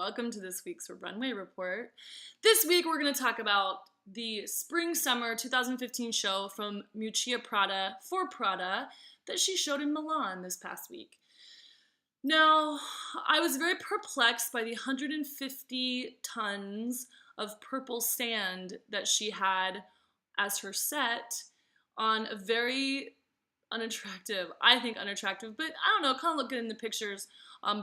welcome to this week's Runway Report. This week we're going to talk about the Spring-Summer 2015 show from Miuccia Prada for Prada that she showed in Milan this past week. Now, I was very perplexed by the 150 tons of purple sand that she had as her set on a very unattractive, I think unattractive, but I don't know, kind of look good in the pictures,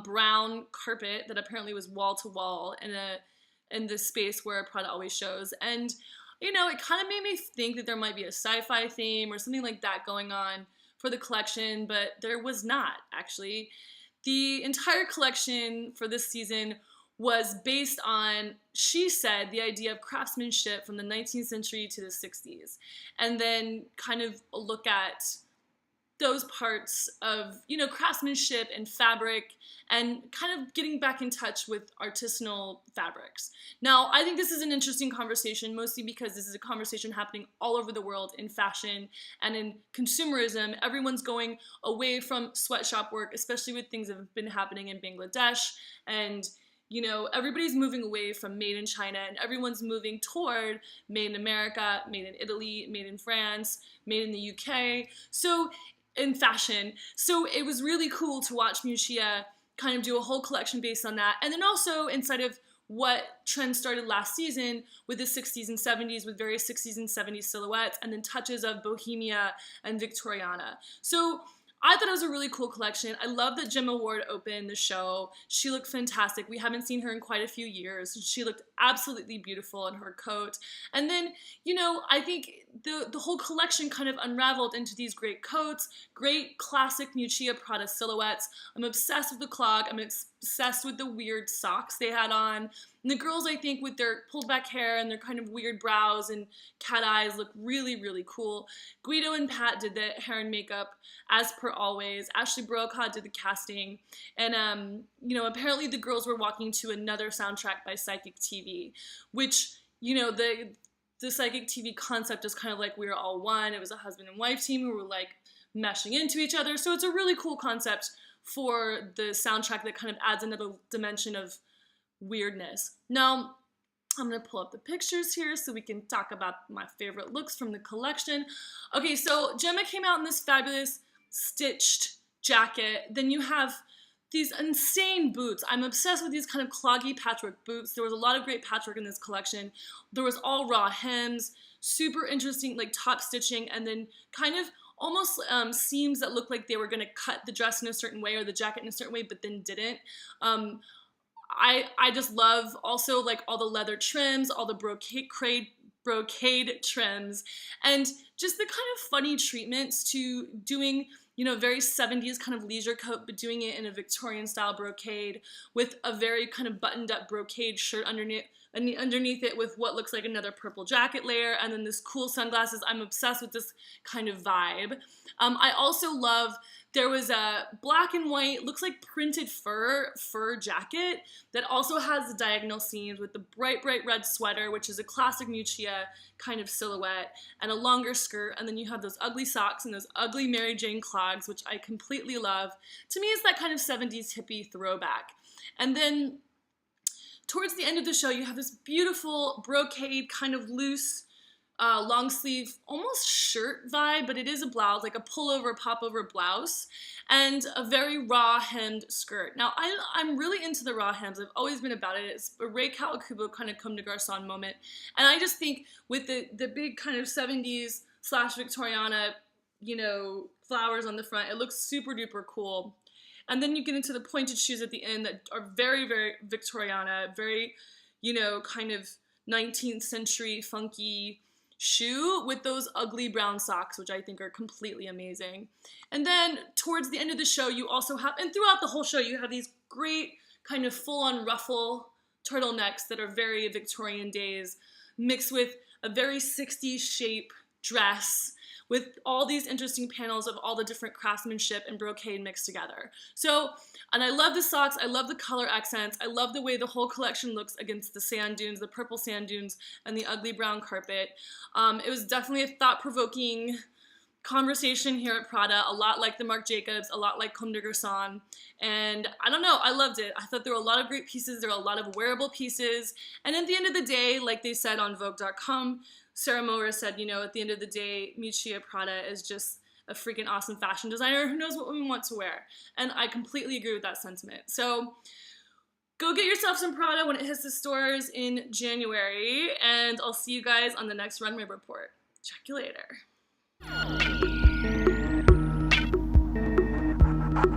brown carpet that apparently was wall to wall in the space where Prada always shows. And, you know, it kind of made me think that there might be a sci-fi theme or something like that going on for the collection, but there was not, actually. The entire collection for this season was based on, she said, the idea of craftsmanship from the 19th century to the 60s. And then kind of a look at those parts of, you know, craftsmanship and fabric and kind of getting back in touch with artisanal fabrics. Now, I think this is an interesting conversation, mostly because this is a conversation happening all over the world in fashion and in consumerism. Everyone's going away from sweatshop work, especially with things that have been happening in Bangladesh. And, you know, everybody's moving away from made in China and everyone's moving toward made in America, made in Italy, made in France, made in the UK. So in fashion. So it was really cool to watch Miuccia kind of do a whole collection based on that. And then also inside of what trend started last season with the 60s and 70s with various 60s and 70s silhouettes and then touches of Bohemia and Victoriana. So I thought it was a really cool collection. I love that Gemma Ward opened the show. She looked fantastic. We haven't seen her in quite a few years. She looked absolutely beautiful in her coat. And then, you know, I think the whole collection kind of unraveled into these great coats, great classic Miuccia Prada silhouettes. I'm obsessed with the clog. I'm obsessed with the weird socks they had on. And the girls, I think, with their pulled back hair and their kind of weird brows and cat eyes look really, really cool. Guido and Pat did the hair and makeup as per always. Ashley Brokaw did the casting. And, you know, apparently the girls were walking to another soundtrack by Psychic TV, which, you know, the Psychic TV concept is kind of like we were all one. It was a husband and wife team who were like meshing into each other. So it's a really cool concept for the soundtrack that kind of adds another dimension of weirdness. Now, I'm going to pull up the pictures here so we can talk about my favorite looks from the collection. Okay, so Gemma came out in this fabulous stitched jacket. Then you have these insane boots. I'm obsessed with these kind of cloggy patchwork boots. There was a lot of great patchwork in this collection. There was all raw hems, super interesting like top stitching, and then kind of almost seams that looked like they were going to cut the dress in a certain way or the jacket in a certain way, but then didn't. I just love also like all the leather trims, all the brocade trims, and just the kind of funny treatments to doing, you know, very 70s kind of leisure coat, but doing it in a Victorian style brocade with a very kind of buttoned up brocade shirt underneath it with what looks like another purple jacket layer, and then this cool sunglasses. I'm obsessed with this kind of vibe. I also love, there was a black and white, looks like printed fur jacket that also has the diagonal seams with the bright red sweater, which is a classic Miuccia kind of silhouette, and a longer skirt, and then you have those ugly socks and those ugly Mary Jane clogs, which I completely love. To me, it's that kind of 70s hippie throwback. And then towards the end of the show, you have this beautiful brocade, kind of loose, long sleeve, almost shirt vibe, but it is a blouse, like a pullover, popover blouse, and a very raw hemmed skirt. Now, I'm really into the raw hems. I've always been about it. It's a Rei Kawakubo kind of comme de garçon moment. And I just think with the big kind of 70s / Victoriana, you know, flowers on the front, it looks super duper cool. And then you get into the pointed shoes at the end that are very, very Victoriana, very, you know, kind of 19th century funky shoe with those ugly brown socks, which I think are completely amazing. And then towards the end of the show, you also have, and throughout the whole show, you have these great kind of full-on ruffle turtlenecks that are very Victorian days, mixed with a very 60s shape dress with all these interesting panels of all the different craftsmanship and brocade mixed together. So, and I love the socks, I love the color accents, I love the way the whole collection looks against the sand dunes, the purple sand dunes, and the ugly brown carpet. It was definitely a thought-provoking conversation here at Prada, a lot like the Marc Jacobs, a lot like Comme des Garçons, and I don't know, I loved it. I thought there were a lot of great pieces, there were a lot of wearable pieces, and at the end of the day, like they said on Vogue.com, Sarah Mower said, you know, at the end of the day, Miuccia Prada is just a freaking awesome fashion designer who knows what women want to wear, and I completely agree with that sentiment. So go get yourself some Prada when it hits the stores in January, and I'll see you guys on the next runway report. Check you later.